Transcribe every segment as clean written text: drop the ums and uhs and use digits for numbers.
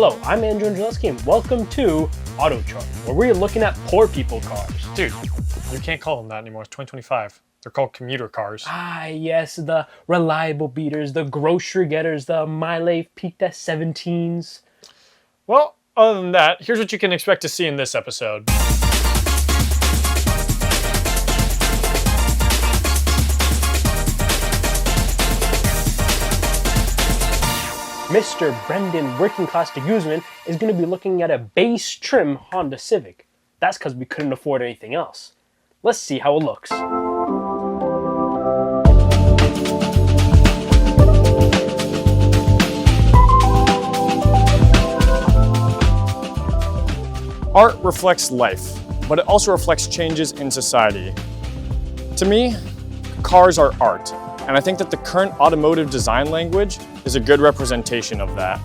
Hello, I'm Andrew Angelewski and welcome to Auto Chart, where we're looking at poor people cars. Dude, you can't call them that anymore. It's 2025. They're called commuter cars. Ah, yes, the reliable beaters, the grocery getters, the My Life peaked at 17s. Well, other than that, here's what you can expect to see in this episode. Mr. Brendan Working Class de Guzman is going to be looking at a base trim Honda Civic. That's because we couldn't afford anything else. Let's see how it looks. Art reflects life, but it also reflects changes in society. To me, cars are art, and I think that the current automotive design language is a good representation of that.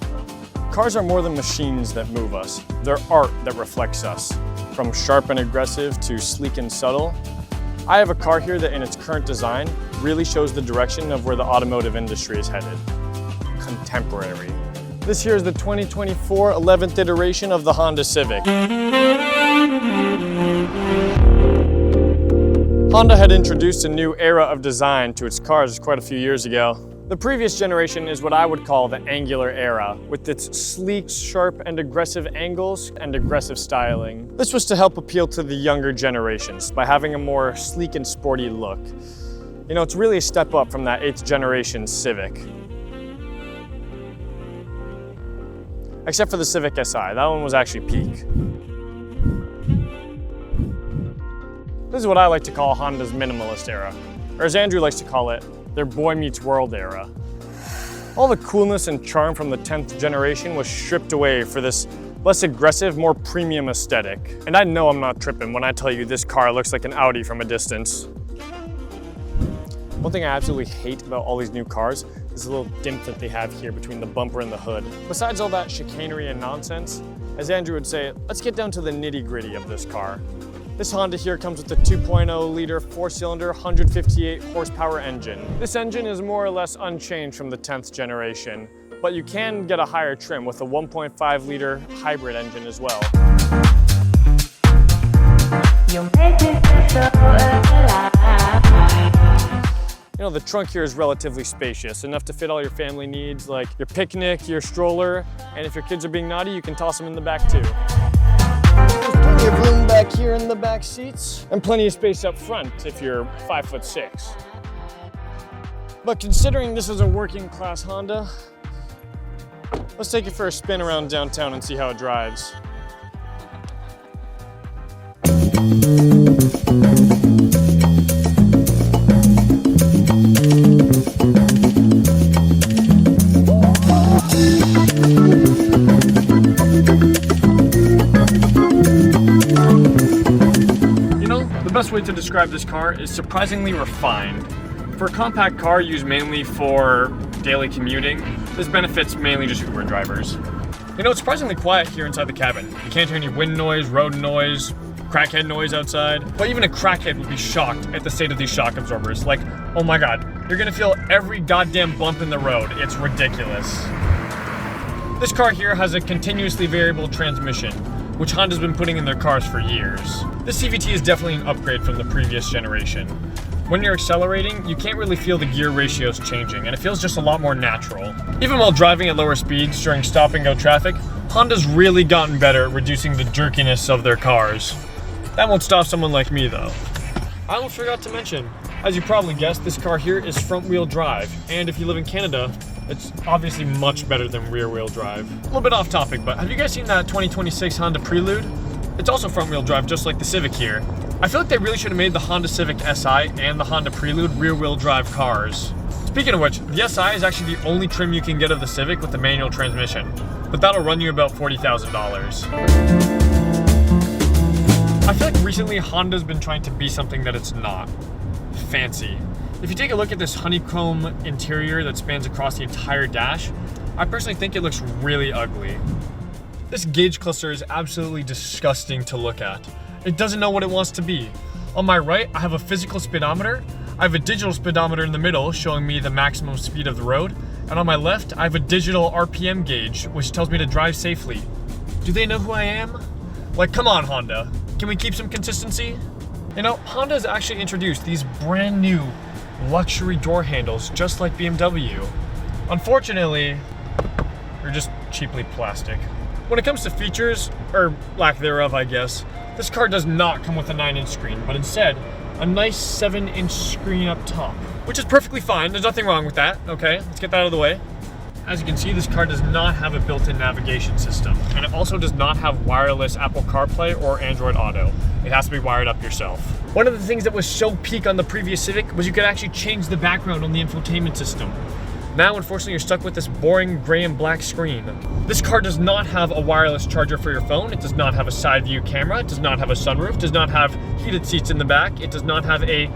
Cars are more than machines that move us. They're art that reflects us, from sharp and aggressive to sleek and subtle. I have a car here that in its current design really shows the direction of where the automotive industry is headed. Contemporary. This here is the 2024 11th iteration of the Honda Civic. Honda had introduced a new era of design to its cars quite a few years ago. The previous generation is what I would call the angular era, with its sleek, sharp, and aggressive angles and aggressive styling. This was to help appeal to the younger generations by having a more sleek and sporty look. You know, it's really a step up from that 8th generation Civic. Except for the Civic Si, that one was actually peak. This is what I like to call Honda's minimalist era, or as Andrew likes to call it, their boy meets world era. All the coolness and charm from the 10th generation was stripped away for this less aggressive, more premium aesthetic. And I know I'm not tripping when I tell you this car looks like an Audi from a distance. One thing I absolutely hate about all these new cars is the little dimp that they have here between the bumper and the hood. Besides all that chicanery and nonsense, as Andrew would say, let's get down to the nitty-gritty of this car. This Honda here comes with a 2.0 liter 4-cylinder 158 horsepower engine. This engine is more or less unchanged from the 10th generation, but you can get a higher trim with a 1.5 liter hybrid engine as well. You know, the trunk here is relatively spacious, enough to fit all your family needs, like your picnic, your stroller, and if your kids are being naughty, you can toss them in the back too. There's plenty of room back here in the back seats, and plenty of space up front if you're 5'6". But considering this is a working class Honda, let's take it for a spin around downtown and see how it drives. The best way to describe this car is surprisingly refined. For a compact car used mainly for daily commuting, this benefits mainly just Uber drivers. You know, it's surprisingly quiet here inside the cabin. You can't hear any wind noise, road noise, crackhead noise outside. But even a crackhead would be shocked at the state of these shock absorbers. Like, oh my God, you're gonna feel every goddamn bump in the road. It's ridiculous. This car here has a continuously variable transmission, which Honda's been putting in their cars for years. This CVT is definitely an upgrade from the previous generation. When you're accelerating, you can't really feel the gear ratios changing, and it feels just a lot more natural. Even while driving at lower speeds during stop-and-go traffic, Honda's really gotten better at reducing the jerkiness of their cars. That won't stop someone like me though. I almost forgot to mention, as you probably guessed, this car here is front-wheel drive, and if you live in Canada, it's obviously much better than rear-wheel drive. A little bit off topic, but have you guys seen that 2026 Honda Prelude? It's also front-wheel drive, just like the Civic here. I feel like they really should have made the Honda Civic Si and the Honda Prelude rear-wheel drive cars. Speaking of which, the Si is actually the only trim you can get of the Civic with the manual transmission, but that'll run you about $40,000. I feel like recently Honda's been trying to be something that it's not. Fancy. If you take a look at this honeycomb interior that spans across the entire dash, I personally think it looks really ugly. This gauge cluster is absolutely disgusting to look at. It doesn't know what it wants to be. On my right, I have a physical speedometer. I have a digital speedometer in the middle showing me the maximum speed of the road. And on my left, I have a digital RPM gauge, which tells me to drive safely. Do they know who I am? Like, come on, Honda. Can we keep some consistency? You know, Honda has actually introduced these brand new luxury door handles, just like BMW. Unfortunately, they're just cheaply plastic. When it comes to features, or lack thereof, I guess, this car does not come with a 9-inch screen, but instead, a nice 7-inch screen up top, which is perfectly fine. There's nothing wrong with that, okay? Let's get that out of the way. As you can see, this car does not have a built-in navigation system, and it also does not have wireless Apple CarPlay or Android Auto. It has to be wired up yourself. One of the things that was so peak on the previous Civic was you could actually change the background on the infotainment system. Now, unfortunately, you're stuck with this boring gray and black screen. This car does not have a wireless charger for your phone. It does not have a side view camera. It does not have a sunroof. It does not have heated seats in the back. It does not have a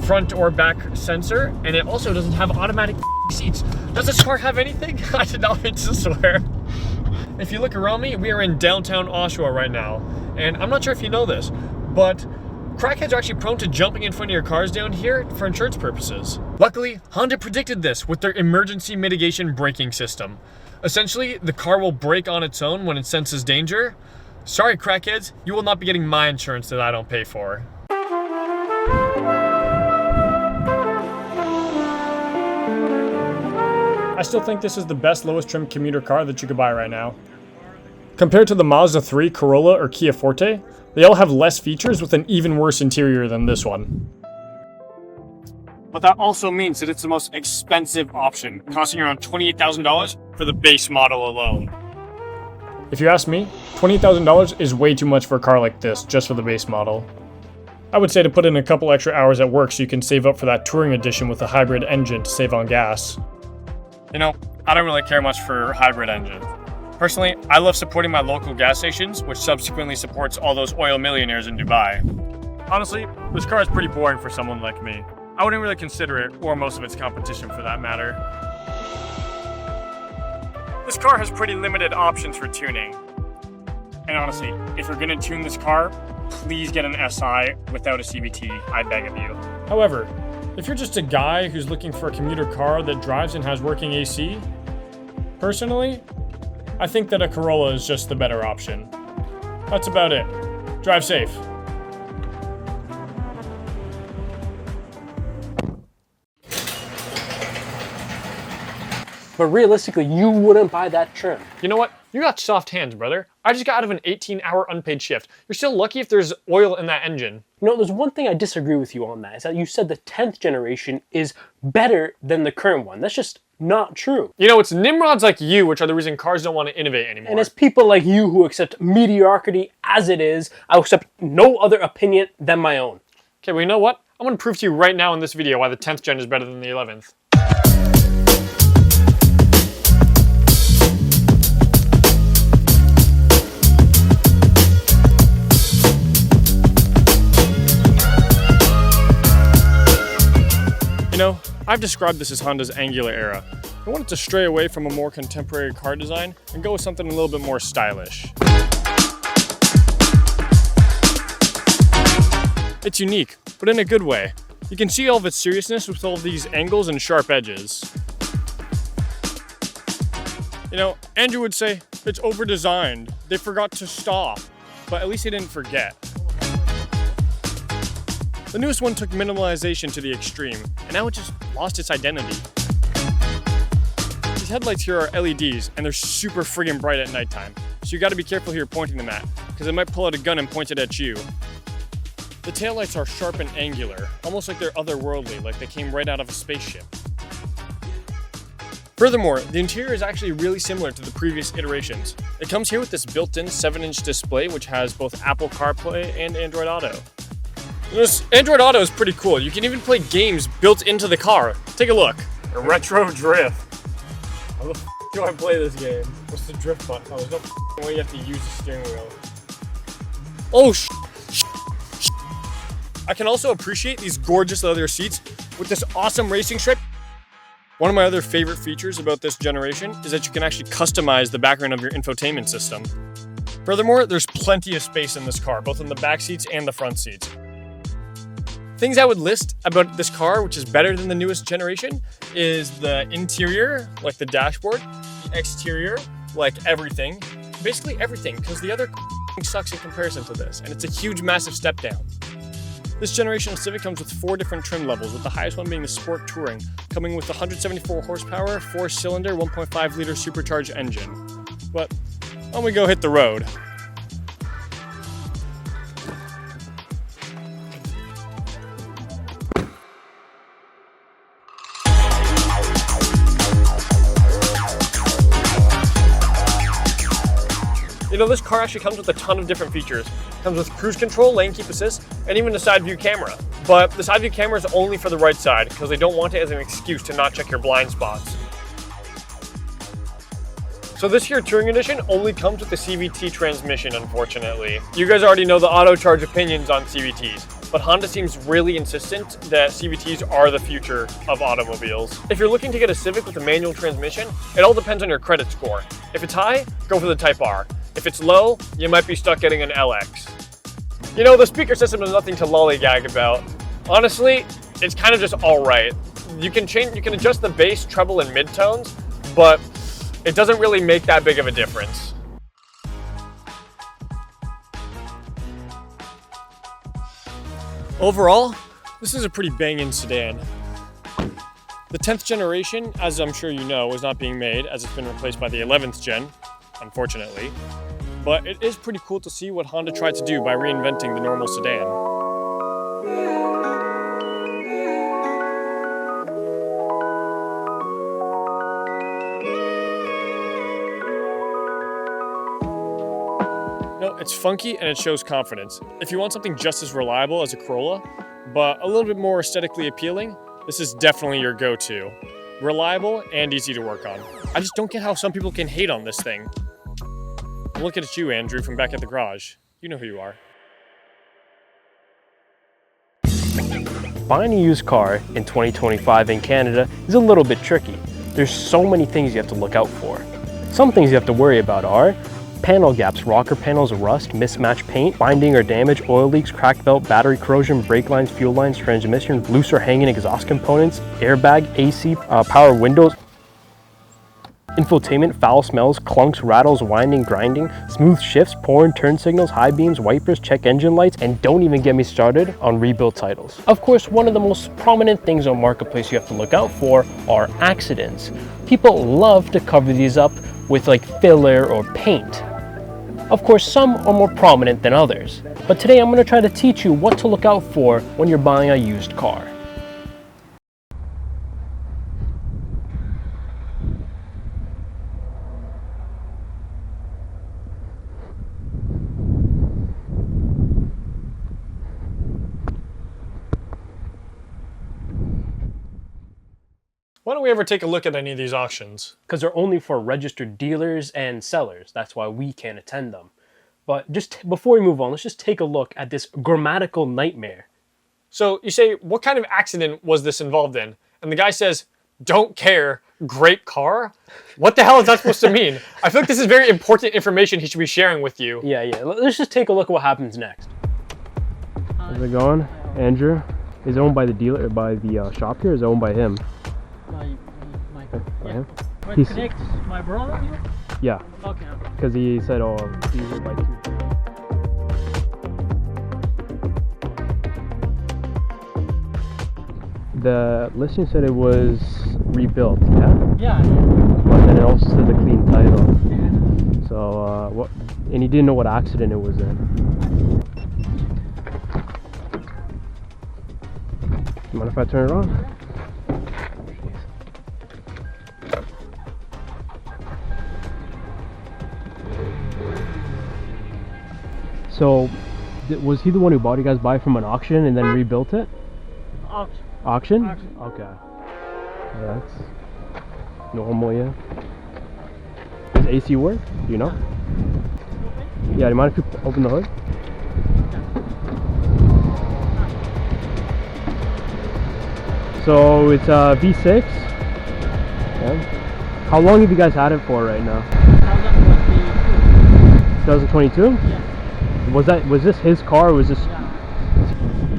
front or back sensor. And it also doesn't have automatic seats. Does this car have anything? I did not mean to swear. If you look around me, we are in downtown Oshawa right now. And I'm not sure if you know this, but crackheads are actually prone to jumping in front of your cars down here for insurance purposes. Luckily, Honda predicted this with their emergency mitigation braking system. Essentially, the car will brake on its own when it senses danger. Sorry, crackheads, you will not be getting my insurance that I don't pay for. I still think this is the best lowest trim commuter car that you could buy right now. Compared to the Mazda 3, Corolla, or Kia Forte, they all have less features with an even worse interior than this one. But that also means that it's the most expensive option, costing around $28,000 for the base model alone. If you ask me, $28,000 is way too much for a car like this, just for the base model. I would say to put in a couple extra hours at work so you can save up for that touring edition with a hybrid engine to save on gas. You know, I don't really care much for hybrid engines. Personally, I love supporting my local gas stations, which subsequently supports all those oil millionaires in Dubai. Honestly, this car is pretty boring for someone like me. I wouldn't really consider it, or most of its competition for that matter. This car has pretty limited options for tuning. And honestly, if you're gonna tune this car, please get an SI without a CVT, I beg of you. However, if you're just a guy who's looking for a commuter car that drives and has working AC, personally, I think that a Corolla is just the better option. That's about it. Drive safe. But realistically, you wouldn't buy that trim. You know what? You got soft hands, brother. I just got out of an 18-hour unpaid shift. You're still lucky if there's oil in that engine. You know, there's one thing I disagree with you on that, is that you said the 10th generation is better than the current one. That's just not true. You know, it's nimrods like you which are the reason cars don't want to innovate anymore. And it's people like you who accept mediocrity as it is. I accept no other opinion than my own. Okay, well, you know what? I'm going to prove to you right now in this video why the 10th gen is better than the 11th. You know, I've described this as Honda's angular era. I wanted to stray away from a more contemporary car design and go with something a little bit more stylish. It's unique, but in a good way. You can see all of its seriousness with all of these angles and sharp edges. You know, Andrew would say, it's over-designed. They forgot to stop, but at least they didn't forget. The newest one took minimalization to the extreme, and now it just lost its identity. These headlights here are LEDs, and they're super friggin' bright at nighttime, so you gotta be careful who you're pointing them at, because they might pull out a gun and point it at you. The taillights are sharp and angular, almost like they're otherworldly, like they came right out of a spaceship. Furthermore, the interior is actually really similar to the previous iterations. It comes here with this built-in 7-inch display, which has both Apple CarPlay and Android Auto. This Android Auto is pretty cool. You can even play games built into the car. Take a look. A retro drift. How the f do I play this game? What's the drift button? Oh, there's no way you have to use the steering wheel. Oh, I can also appreciate these gorgeous leather seats with this awesome racing stripe. One of my other favorite features about this generation is that you can actually customize the background of your infotainment system. Furthermore, there's plenty of space in this car, both in the back seats and the front seats. Things I would list about this car, which is better than the newest generation, is the interior, like the dashboard, the exterior, like everything, basically everything, because the other sucks in comparison to this, and it's a huge, massive step down. This generation of Civic comes with 4 different trim levels, with the highest one being the Sport Touring, coming with 174 horsepower, 4-cylinder, 1.5-liter supercharged engine. But why don't we go hit the road? You know, this car actually comes with a ton of different features. It comes with cruise control, lane keep assist, and even a side view camera. But the side view camera is only for the right side because they don't want it as an excuse to not check your blind spots. So this here Touring Edition only comes with the CVT transmission, unfortunately. You guys already know the auto charge opinions on CVTs, but Honda seems really insistent that CVTs are the future of automobiles. If you're looking to get a Civic with a manual transmission, it all depends on your credit score. If it's high, go for the Type R. If it's low, you might be stuck getting an LX. You know, the speaker system is nothing to lollygag about. Honestly, it's kind of just all right. You can adjust the bass, treble, and midtones, but it doesn't really make that big of a difference. Overall, this is a pretty banging sedan. The 10th generation, as I'm sure you know, is not being made as it's been replaced by the 11th gen, unfortunately. But it is pretty cool to see what Honda tried to do by reinventing the normal sedan. No, it's funky and it shows confidence. If you want something just as reliable as a Corolla, but a little bit more aesthetically appealing, this is definitely your go-to. Reliable and easy to work on. I just don't get how some people can hate on this thing. Look at you, Andrew, from back at the garage. You know who you are. Buying a used car in 2025 in Canada is a little bit tricky. There's so many things you have to look out for. Some things you have to worry about are panel gaps, rocker panels, rust, mismatched paint, binding or damage, oil leaks, cracked belt, battery corrosion, brake lines, fuel lines, transmission, loose or hanging exhaust components, airbag, AC, power windows, infotainment, foul smells, clunks, rattles, winding, grinding, smooth shifts, porn, turn signals, high beams, wipers, check engine lights, and don't even get me started on rebuilt titles. Of course, one of the most prominent things on Marketplace you have to look out for are accidents. People love to cover these up with like filler or paint. Of course, some are more prominent than others, but today I'm going to try to teach you what to look out for when you're buying a used car. Why don't we ever take a look at any of these auctions? Because they're only for registered dealers and sellers. That's why we can't attend them. But just before we move on, let's just take a look at this grammatical nightmare. So you say, what kind of accident was this involved in? And the guy says, don't care, great car? What the hell is that supposed to mean? I feel like this is very important information he should be sharing with you. Yeah. Let's just take a look at what happens next. How's it going? Andrew? Is it owned by the dealer, by the shop here, or is it owned by him? Yeah. But He's, connect my brother here? yeah. Okay. Because he said, oh, these are by 2. The listing said it was rebuilt, yeah? Yeah. But then it also says a clean title. Yeah. So, what? And he didn't know what accident it was in. You mind if I turn it on? So, was he the one who bought you guys by from an auction and then rebuilt it? Auction. Auction? Auction. Okay. Yeah, that's normal, yeah. Does AC work? Do you know? Yeah, do you mind if you open the hood? So it's a V6. Yeah. How long have you guys had it for right now? 2022? 2022? Yeah. Was this his car or was this? Yeah.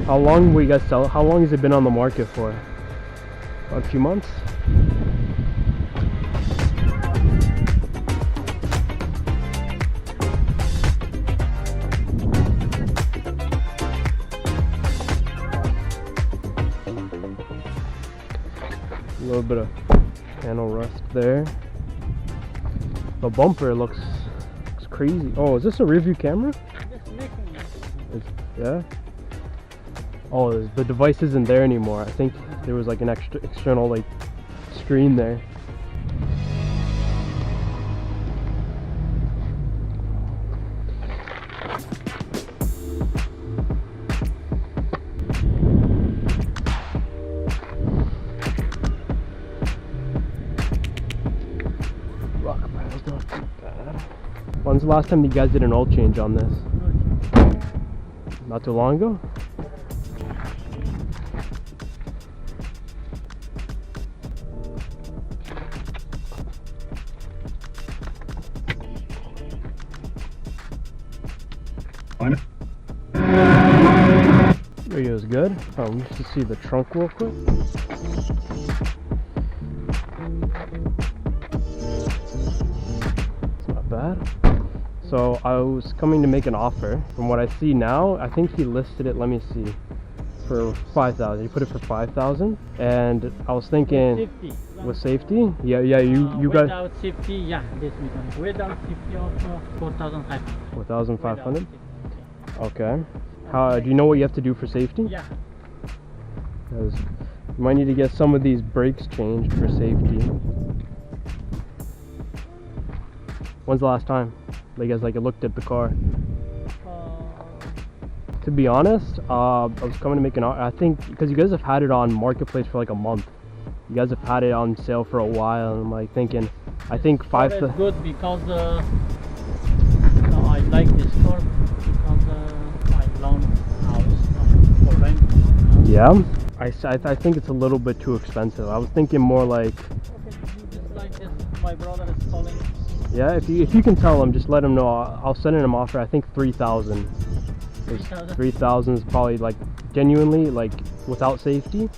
How long will you guys sell? How long has it been on the market for? About a few months? A little bit of panel rust there. The bumper looks crazy. Oh, is this a rear view camera? Just making it. Yeah. Oh, the device isn't there anymore. I think there was like an external like screen there. Rock pile's not too bad. When's the last time you guys did an oil change on this? Not too long ago? Radio's good. Oh, we should see the trunk real quick. It's not bad. So I was coming to make an offer. From what I see now, I think he listed it, let me see, for 5,000. He put it for 5,000, and I was thinking 50. with safety. Yeah, you got without safety, yeah, this we can. Without safety also 4,500. 4,500. Okay. How do you know what you have to do for safety? Yeah. Because you might need to get some of these brakes changed for safety. When's the last time you guys looked at the car? To be honest, I was coming to make an offer. I think because you guys have had it on Marketplace for like a month. You guys have had it on sale for a while, and I'm like thinking, I think It's good because I like this car because my loan house for rent. Yeah, I think it's a little bit too expensive. I was thinking more like. Okay, just like this, my brother is calling. Yeah, if you can tell him, just let him know. I'll send him an offer. I think 3,000. 3,000 is probably like genuinely like without safety.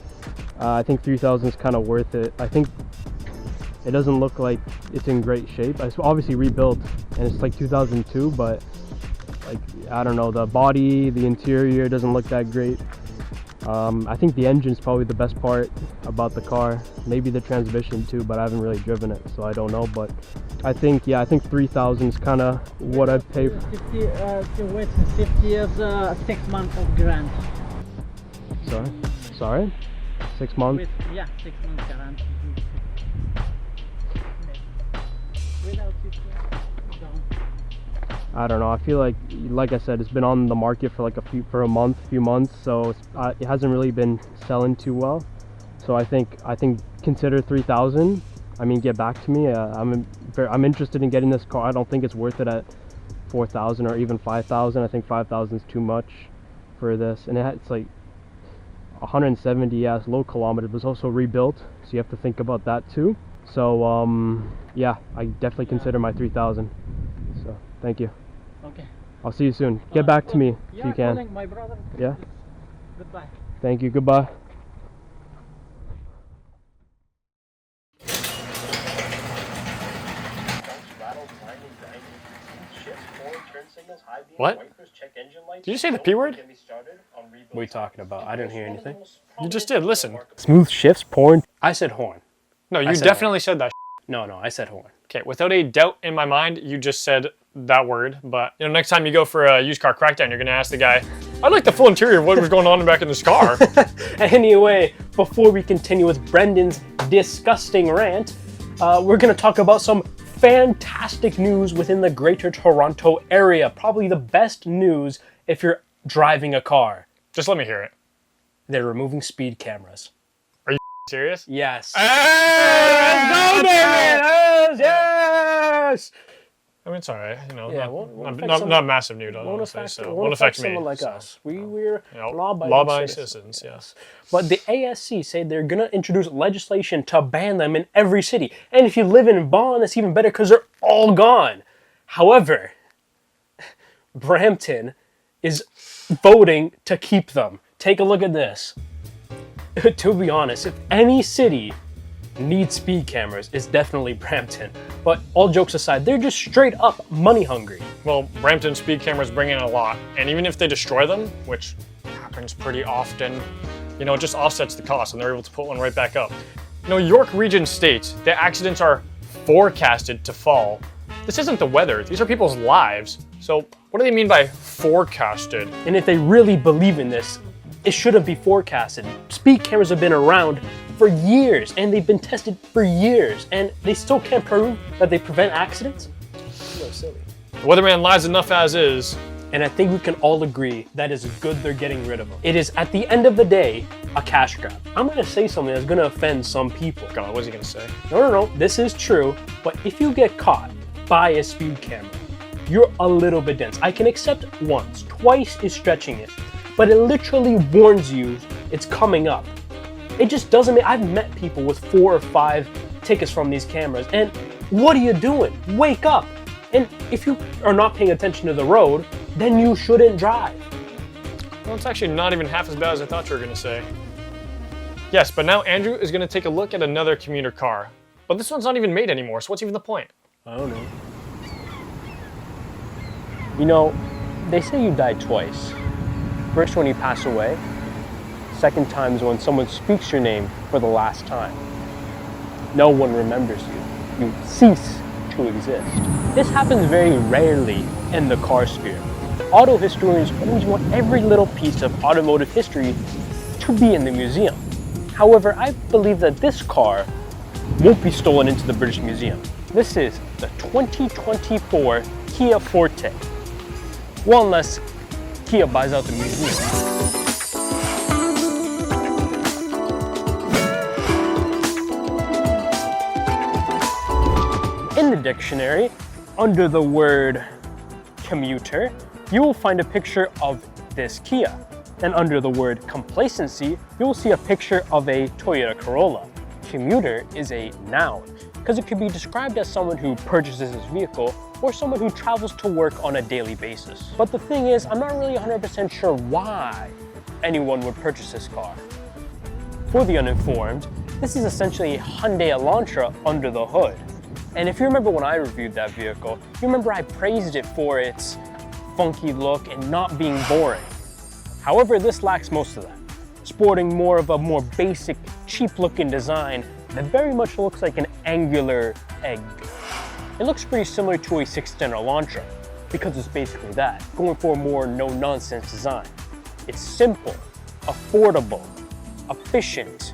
I think 3,000 is kind of worth it. I think it doesn't look like it's in great shape. It's obviously rebuilt, and it's like 2002, but like I don't know, the body, the interior doesn't look that great. I think the engine's probably the best part about the car. Maybe the transmission too, but I haven't really driven it, so I don't know. But I think 3,000 is kind of what I'd pay for. 50 years, 6 months of grant. Sorry? 6 months? 6 months grant. Without 50, don't. I don't know. I feel like I said, it's been on the market for like a few months, so it hasn't really been selling too well. So I think consider 3,000. I mean, get back to me. I'm interested in getting this car. I don't think it's worth it at 4,000 or even 5,000. I think 5,000 is too much for this, and it's like 170. Yeah, it's low kilometers, but it's also rebuilt, so you have to think about that too. So yeah, I definitely consider my 3,000. So thank you. Okay. I'll see you soon. Get back to me if you can. Calling my brother. Yeah. Goodbye. Thank you. Goodbye. What? Did you say the P word? What are you talking about? I didn't hear anything. You just did. Listen. Smooth shifts, porn. I said horn. No, you definitely said that. No, I said horn. Okay, without a doubt in my mind, you just said that word. But next time you go for a used car crackdown, you're gonna ask the guy, "I'd like the full interior of what was going on back in this car." Anyway, before we continue with Brendan's disgusting rant, we're gonna talk about some fantastic news within the Greater Toronto area. Probably the best news if you're driving a car. Just let me hear it. They're removing speed cameras. Are you serious? Yes. Hey, let's go, David! Yes! I mean, it's all right. Yeah, not massive news. Won't affect me. someone like us. We're law-abiding law-abiding citizens. Yes. But the ASC said they're gonna introduce legislation to ban them in every city. And if you live in Vaughan, it's even better because they're all gone. However, Brampton is voting to keep them. take a look at this. To be honest, if any city needs speed cameras, it's definitely Brampton. But all jokes aside, they're just straight up money hungry. Well, Brampton speed cameras bring in a lot, and even if they destroy them, which happens pretty often, you know, it just offsets the cost and they're able to put one right back up. You know, York Region states that accidents are forecasted to fall. This isn't the weather, these are people's lives. So what do they mean by forecasted? And if they really believe in this, it shouldn't be forecasted. Speed cameras have been around for years and they've been tested for years and they still can't prove that they prevent accidents? So silly. The weatherman lies enough as is. And I think we can all agree that is good they're getting rid of them. It is, at the end of the day, a cash grab. I'm gonna say something that's gonna offend some people. God, what's he gonna say? No, this is true, but if you get caught by a speed camera, you're a little bit dense. I can accept once, twice is stretching it, but it literally warns you it's coming up. It just doesn't make, I've met people with 4 or 5 tickets from these cameras, and what are you doing? Wake up. And if you are not paying attention to the road, then you shouldn't drive. Well, it's actually not even half as bad as I thought you were gonna say. Yes, but now Andrew is gonna take a look at another commuter car. But this one's not even made anymore, so what's even the point? I don't know. You know, they say you die twice. First when you pass away, second time is when someone speaks your name for the last time. No one remembers you. You cease to exist. This happens very rarely in the car sphere. Auto historians always want every little piece of automotive history to be in the museum. However, I believe that this car won't be stolen into the British Museum. This is the 2024 Kia Forte. Well, unless Kia buys out the museum. In the dictionary, under the word commuter, you will find a picture of this Kia. And under the word complacency, you will see a picture of a Toyota Corolla. Commuter is a noun, because it could be described as someone who purchases this vehicle or someone who travels to work on a daily basis. But the thing is, I'm not really 100% sure why anyone would purchase this car. For the uninformed, this is essentially a Hyundai Elantra under the hood. And if you remember when I reviewed that vehicle, you remember I praised it for its funky look and not being boring. However, this lacks most of that, sporting more of a more basic, cheap-looking design that very much looks like an angular egg. It looks pretty similar to a 6th-gen Elantra, because it's basically that, going for a more no-nonsense design. It's simple, affordable, efficient,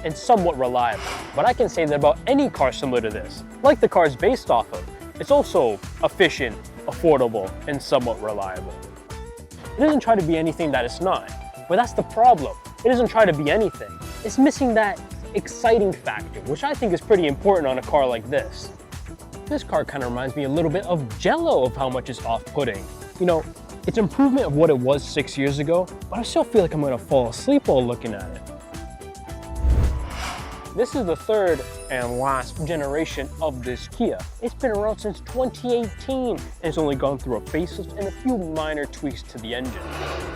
and somewhat reliable. But I can say that about any car similar to this, like the car it's based off of, it's also efficient, affordable, and somewhat reliable. It doesn't try to be anything that it's not, but that's the problem. It doesn't try to be anything. It's missing that exciting factor, which I think is pretty important on a car like this. This car kind of reminds me a little bit of Jello of how much it's off-putting. You know, it's improvement of what it was 6 years ago, but I still feel like I'm gonna fall asleep while looking at it. This is the third and last generation of this Kia. It's been around since 2018 and it's only gone through a facelift and a few minor tweaks to the engine.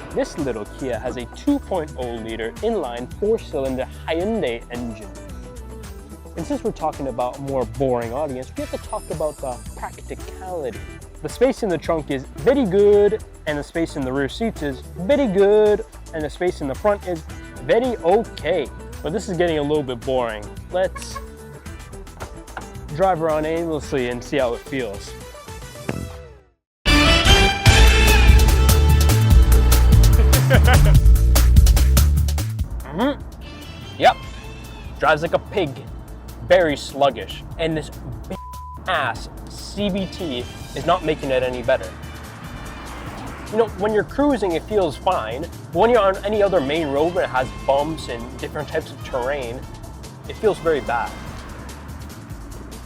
This little Kia has a 2.0 liter inline 4-cylinder Hyundai engine. And since we're talking about a more boring audience, we have to talk about the practicality. The space in the trunk is very good and the space in the rear seats is very good and the space in the front is very okay. But this is getting a little bit boring. Let's drive around aimlessly and see how it feels. Yep, drives like a pig, very sluggish. And this big ass CVT is not making it any better. You know, when you're cruising, it feels fine. But when you're on any other main road where it has bumps and different types of terrain, it feels very bad.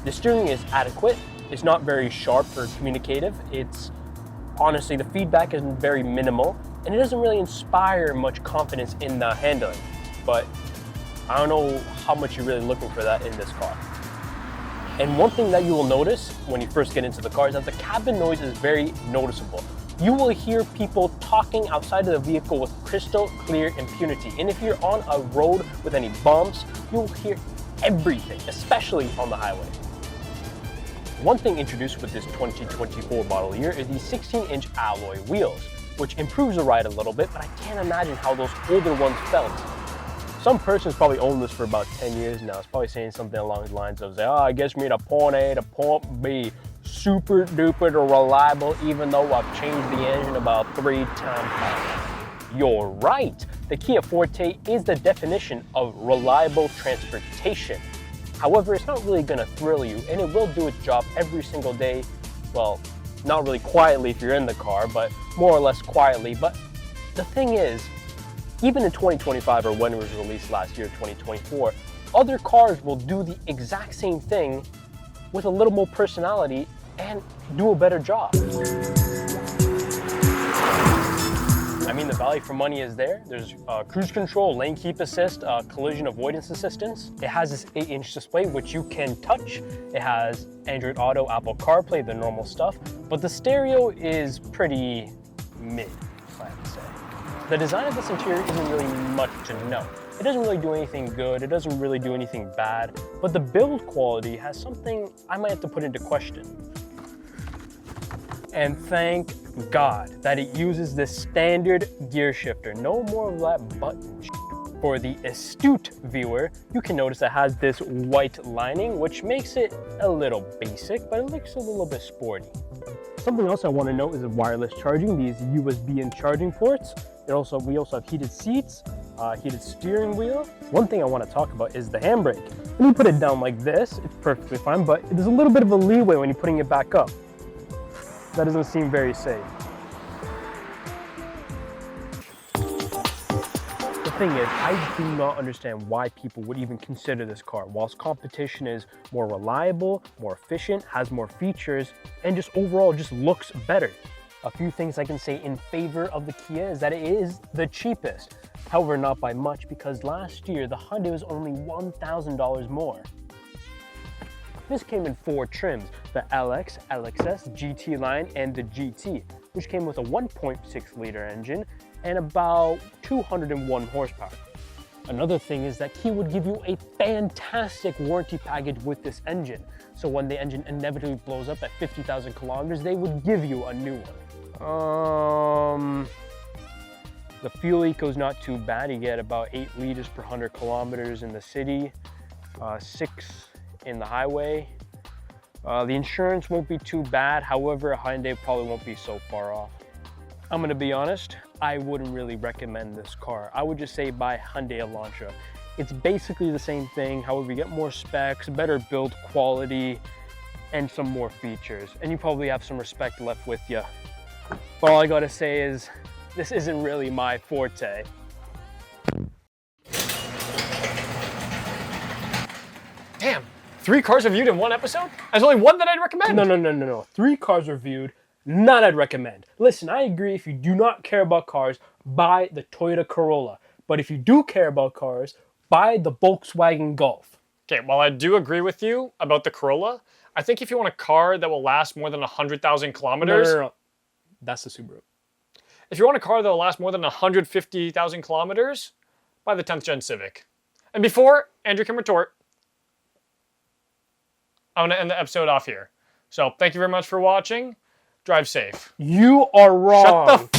The steering is adequate. It's not very sharp or communicative. It's honestly, the feedback is very minimal and it doesn't really inspire much confidence in the handling. But I don't know how much you're really looking for that in this car. And one thing that you will notice when you first get into the car is that the cabin noise is very noticeable. You will hear people talking outside of the vehicle with crystal clear impunity. And if you're on a road with any bumps, you'll hear everything, especially on the highway. One thing introduced with this 2024 model year is the 16-inch alloy wheels, which improves the ride a little bit, but I can't imagine how those older ones felt. Some person's probably owned this for about 10 years now. It's probably saying something along the lines of, it gets me to point A to point B. Super duper reliable, even though I've changed the engine about 3 times. You're right. The Kia Forte is the definition of reliable transportation. However, it's not really going to thrill you, and it will do its job every single day. Well, not really quietly if you're in the car, but more or less quietly. But the thing is, even in 2025, or when it was released last year, 2024, other cars will do the exact same thing with a little more personality and do a better job. I mean, the value for money is there. There's cruise control, lane keep assist, collision avoidance assistance. It has this 8-inch display, which you can touch. It has Android Auto, Apple CarPlay, the normal stuff. But the stereo is pretty mid, if I have to say. The design of this interior isn't really much to know. It doesn't really do anything good, it doesn't really do anything bad, but the build quality has something I might have to put into question. And thank God that it uses the standard gear shifter. No more of that button shit. For the astute viewer, you can notice it has this white lining, which makes it a little basic, but it looks a little bit sporty. Something else I want to note is the wireless charging, these USB and charging ports. We also have heated seats, heated steering wheel. One thing I want to talk about is the handbrake. When you put it down like this, it's perfectly fine, but there's a little bit of a leeway when you're putting it back up. That doesn't seem very safe. The thing is, I do not understand why people would even consider this car. Whilst competition is more reliable, more efficient, has more features, and just overall just looks better. A few things I can say in favor of the Kia is that it is the cheapest. However, not by much, because last year the Hyundai was only $1,000 more. This came in 4 trims, the LX, LXS, GT line, and the GT, which came with a 1.6 liter engine and about 201 horsepower. Another thing is that Kia would give you a fantastic warranty package with this engine. So when the engine inevitably blows up at 50,000 kilometers, they would give you a new one. The fuel eco is not too bad. You get about 8 liters per 100 kilometers in the city, 6 in the highway. The insurance won't be too bad. However, a Hyundai probably won't be so far off. I'm gonna be honest, I wouldn't really recommend this car. I would just say buy Hyundai Elantra. It's basically the same thing. However, you get more specs, better build quality, and some more features. And you probably have some respect left with you. But all I gotta say is, this isn't really my forte. Damn, 3 cars reviewed in one episode? There's only one that I'd recommend. No. 3 cars reviewed, none I'd recommend. Listen, I agree, if you do not care about cars, buy the Toyota Corolla. But if you do care about cars, buy the Volkswagen Golf. Okay, while I do agree with you about the Corolla, I think if you want a car that will last more than 100,000 kilometers... No. That's the Subaru. If you want a car that will last more than 150,000 kilometers, buy the 10th Gen Civic. And before Andrew can retort, I'm gonna end the episode off here. So thank you very much for watching. Drive safe. You are wrong. Shut the